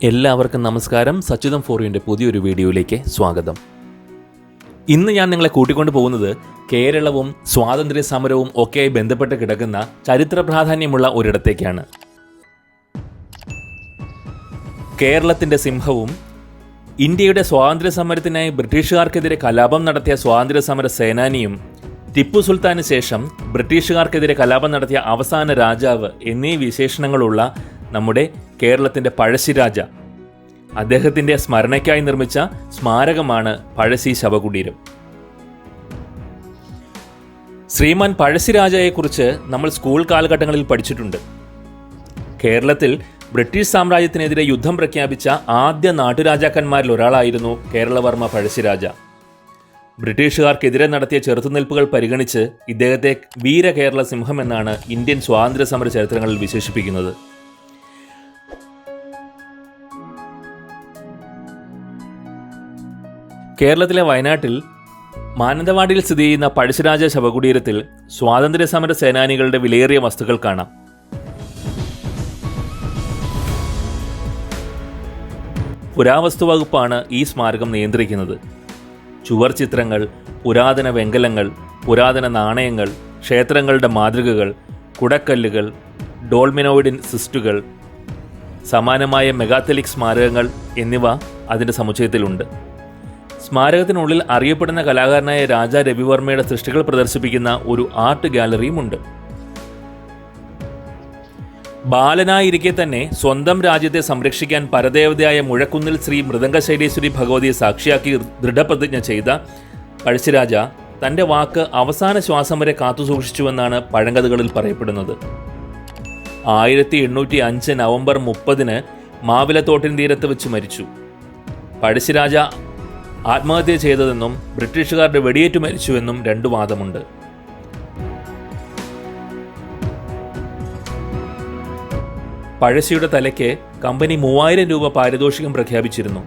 എല്ലാവർക്കും നമസ്കാരം. സച്ചിതം ഫോറിയുടെ പുതിയൊരു വീഡിയോയിലേക്ക് സ്വാഗതം. ഇന്ന് ഞാൻ നിങ്ങളെ കൂട്ടിക്കൊണ്ടു പോകുന്നത് കേരളവും സ്വാതന്ത്ര്യ സമരവും ഒക്കെയായി ബന്ധപ്പെട്ട് കിടക്കുന്ന ചരിത്ര പ്രാധാന്യമുള്ള ഒരിടത്തേക്കാണ്. കേരളത്തിൻ്റെ സിംഹവും ഇന്ത്യയുടെ സ്വാതന്ത്ര്യ സമരത്തിനായി ബ്രിട്ടീഷുകാർക്കെതിരെ കലാപം നടത്തിയ സ്വാതന്ത്ര്യ സമര സേനാനിയും ടിപ്പു സുൽത്താന് ശേഷം ബ്രിട്ടീഷുകാർക്കെതിരെ കലാപം നടത്തിയ അവസാന രാജാവ് എന്നീ വിശേഷണങ്ങളുള്ള നമ്മുടെ കേരളത്തിൻ്റെ പഴശ്ശിരാജ, അദ്ദേഹത്തിൻ്റെ സ്മരണയ്ക്കായി നിർമ്മിച്ച സ്മാരകമാണ് പഴശ്ശി ശവകുടീരം. ശ്രീമാൻ പഴശ്ശിരാജയെക്കുറിച്ച് നമ്മൾ സ്കൂൾ കാലഘട്ടങ്ങളിൽ പഠിച്ചിട്ടുണ്ട്. കേരളത്തിൽ ബ്രിട്ടീഷ് സാമ്രാജ്യത്തിനെതിരെ യുദ്ധം പ്രഖ്യാപിച്ച ആദ്യ നാട്ടുരാജാക്കന്മാരിൽ ഒരാളായിരുന്നു കേരളവർമ്മ പഴശ്ശിരാജ. ബ്രിട്ടീഷുകാർക്കെതിരെ നടത്തിയ ചെറുത്തുനിൽപ്പുകൾ പരിഗണിച്ച് ഇദ്ദേഹത്തെ വീര കേരള സിംഹം എന്നാണ് ഇന്ത്യൻ സ്വാതന്ത്ര്യ സമര ചരിത്രങ്ങളിൽ വിശേഷിപ്പിക്കുന്നത്. കേരളത്തിലെ വയനാട്ടിൽ മാനന്തവാടിയിൽ സ്ഥിതി ചെയ്യുന്ന പഴശ്ശിരാജ ശവകുടീരത്തിൽ സ്വാതന്ത്ര്യ സമര സേനാനികളുടെ വിലയേറിയ വസ്തുക്കൾ കാണാം. പുരാവസ്തു വകുപ്പാണ് ഈ സ്മാരകം നിയന്ത്രിക്കുന്നത്. ചുവർ ചിത്രങ്ങൾ, പുരാതന വെങ്കലങ്ങൾ, പുരാതന നാണയങ്ങൾ, ക്ഷേത്രങ്ങളുടെ മാതൃകകൾ, കുടക്കല്ലുകൾ, ഡോൾമിനോയിഡിൻ സിസ്റ്റുകൾ, സമാനമായ മെഗാത്തലിക് സ്മാരകങ്ങൾ എന്നിവ അതിൻ്റെ സമുച്ചയത്തിലുണ്ട്. സ്മാരകത്തിനുള്ളിൽ അറിയപ്പെടുന്ന കലാകാരനായ രാജാ രവിവർമ്മയുടെ സൃഷ്ടികൾ പ്രദർശിപ്പിക്കുന്ന ഒരു ആർട്ട് ഗാലറിയുമുണ്ട്. ബാലനായിരിക്കെ തന്നെ സ്വന്തം രാജ്യത്തെ സംരക്ഷിക്കാൻ പരദേവതയായ മുഴക്കുന്നിൽ ശ്രീ മൃദംഗശൈലേശ്വരി ഭഗവതിയെ സാക്ഷിയാക്കി ദൃഢപ്രതിജ്ഞ ചെയ്ത പഴശ്ശിരാജ തൻ്റെ വാക്ക് അവസാന ശ്വാസം വരെ കാത്തുസൂക്ഷിച്ചുവെന്നാണ് പഴങ്കഥകളിൽ പറയപ്പെടുന്നത്. 1805 നവംബർ 30 മാവിലത്തോട്ടിൻ തീരത്ത് വെച്ച് മരിച്ചു. പഴശ്ശിരാജ ആത്മഹത്യ ചെയ്തതെന്നും ബ്രിട്ടീഷുകാരുടെ വെടിയേറ്റു മരിച്ചുവെന്നും രണ്ടു വാദമുണ്ട്. പഴശ്ശിയുടെ തലയ്ക്ക് കമ്പനി 3000 രൂപ പാരിതോഷികം പ്രഖ്യാപിച്ചിരുന്നു.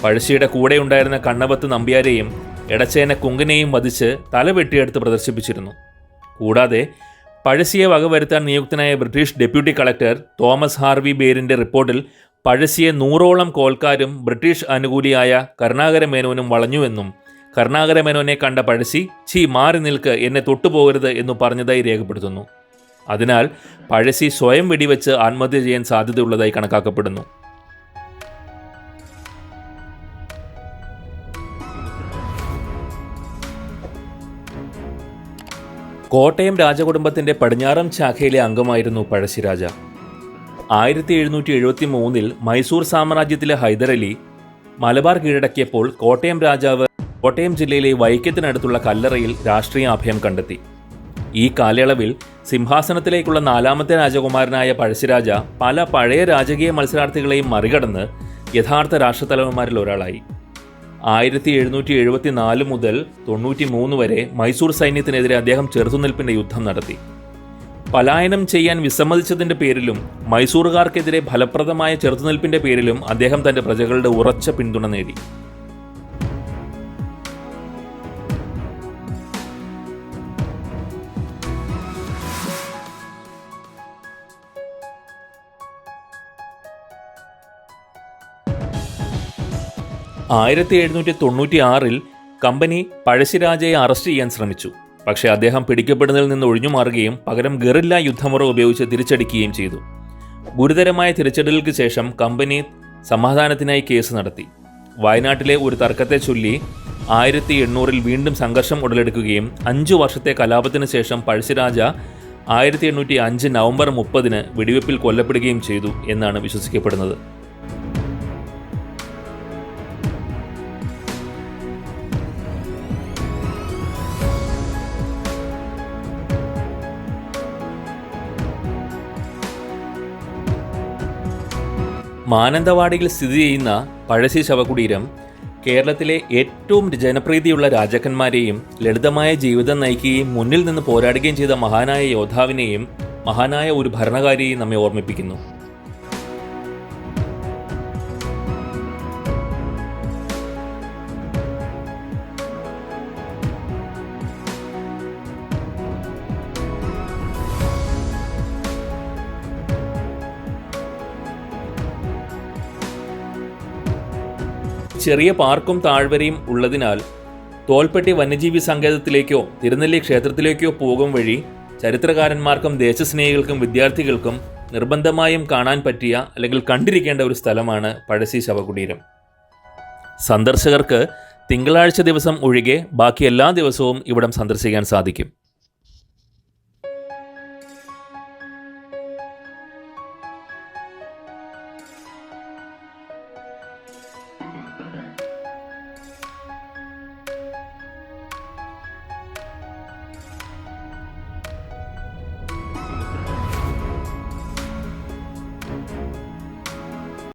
പഴശ്ശിയുടെ കൂടെ ഉണ്ടായിരുന്ന കണ്ണവത്ത് നമ്പ്യാരെയും എടച്ചേന കുങ്കനെയും വധിച്ച് തല വെട്ടിയെടുത്ത് പ്രദർശിപ്പിച്ചിരുന്നു. കൂടാതെ പഴശ്ശിയെ വകവരുത്താൻ നിയുക്തനായ British deputy collector Thomas Harvey ബേരിൻ്റെ റിപ്പോർട്ടിൽ പഴശ്ശിയെ 100ഓളം കോൽക്കാരും ബ്രിട്ടീഷ് അനുകൂലിയായ കരുണാകര മേനോനും വളഞ്ഞുവെന്നും കരുണാകര മേനോനെ കണ്ട പഴശ്ശി മാറി നിൽക്ക്, എന്നെ തൊട്ടുപോകരുത് എന്നു പറഞ്ഞതായി രേഖപ്പെടുത്തുന്നു. അതിനാൽ പഴശ്ശി സ്വയം വെടിവെച്ച് ആത്മഹത്യ ചെയ്യാൻ സാധ്യതയുള്ളതായി കണക്കാക്കപ്പെടുന്നു. കോട്ടയം രാജകുടുംബത്തിൻ്റെ പടിഞ്ഞാറൻ ശാഖയിലെ അംഗമായിരുന്നു പഴശ്ശിരാജ. 1773 മൈസൂർ സാമ്രാജ്യത്തിലെ ഹൈദരലി മലബാർ കീഴടക്കിയപ്പോൾ കോട്ടയം രാജാവ് കോട്ടയം ജില്ലയിലെ വൈക്കത്തിനടുത്തുള്ള കല്ലറയിൽ രാഷ്ട്രീയ അഭയം കണ്ടെത്തി. ഈ കാലയളവിൽ സിംഹാസനത്തിലേക്കുള്ള 4ാമത്തെ രാജകുമാരനായ പഴശ്ശിരാജ പല പഴയ രാജകീയ മത്സരാർത്ഥികളെയും മറികടന്ന് യഥാർത്ഥ രാഷ്ട്രത്തലവന്മാരിൽ ഒരാളായി. 1774 മുതൽ 93 വരെ മൈസൂർ സൈന്യത്തിനെതിരെ അദ്ദേഹം ചെറുത്തുനിൽപ്പിൻ്റെ യുദ്ധം നടത്തി. പലായനം ചെയ്യാൻ വിസമ്മതിച്ചതിൻ്റെ പേരിലും മൈസൂറുകാർക്കെതിരെ ഫലപ്രദമായ ചെറുത്തുനിൽപ്പിൻ്റെ പേരിലും അദ്ദേഹം തൻ്റെ പ്രജകളുടെ ഉറച്ച പിന്തുണ നേടി. ആയിരത്തി 1796 കമ്പനി പഴശ്ശിരാജയെ അറസ്റ്റ് ചെയ്യാൻ ശ്രമിച്ചു. പക്ഷേ അദ്ദേഹം പിടിക്കപ്പെടുന്നതിൽ നിന്ന് ഒഴിഞ്ഞുമാറുകയും പകരം ഗറില്ല യുദ്ധമുറ ഉപയോഗിച്ച് തിരിച്ചടിക്കുകയും ചെയ്തു. ഗുരുതരമായ തിരിച്ചടികൾക്ക് ശേഷം കമ്പനി സമാധാനത്തിനായി കേസ് നടത്തി. വയനാട്ടിലെ ഒരു തർക്കത്തെ ചൊല്ലി 1800 വീണ്ടും സംഘർഷം ഉടലെടുക്കുകയും 5 വർഷത്തെ കലാപത്തിന് ശേഷം പഴശ്ശിരാജ 1805 നവംബർ 30 വെടിവെപ്പിൽ കൊല്ലപ്പെടുകയും ചെയ്തു എന്നാണ് വിശ്വസിക്കപ്പെടുന്നത്. മാനന്തവാടിയിൽ സ്ഥിതി ചെയ്യുന്ന പഴശ്ശി ശവകുടീരം കേരളത്തിലെ ഏറ്റവും ജനപ്രീതിയുള്ള രാജാക്കന്മാരെയും ലളിതമായ ജീവിതം നയിക്കുകയും മുന്നിൽ നിന്ന് പോരാടുകയും ചെയ്ത മഹാനായ യോദ്ധാവിനെയും മഹാനായ ഒരു ഭരണകാരിയെയും നമ്മെ ഓർമ്മിപ്പിക്കുന്നു. ചെറിയ പാർക്കും താഴ്വരയും ഉള്ളതിനാൽ തോൽപ്പെട്ടി വന്യജീവി സങ്കേതത്തിലേക്കോ തിരുനെല്ലി ക്ഷേത്രത്തിലേക്കോ പോകും വഴി ചരിത്രകാരന്മാർക്കും ദേശസ്നേഹികൾക്കും വിദ്യാർത്ഥികൾക്കും നിർബന്ധമായും കാണാൻ പറ്റിയ അല്ലെങ്കിൽ കണ്ടിരിക്കേണ്ട ഒരു സ്ഥലമാണ് പഴശ്ശി ശവകുടീരം. സന്ദർശകർക്ക് തിങ്കളാഴ്ച ദിവസം ഒഴികെ ബാക്കി എല്ലാ ദിവസവും ഇവിടം സന്ദർശിക്കാൻ സാധിക്കും.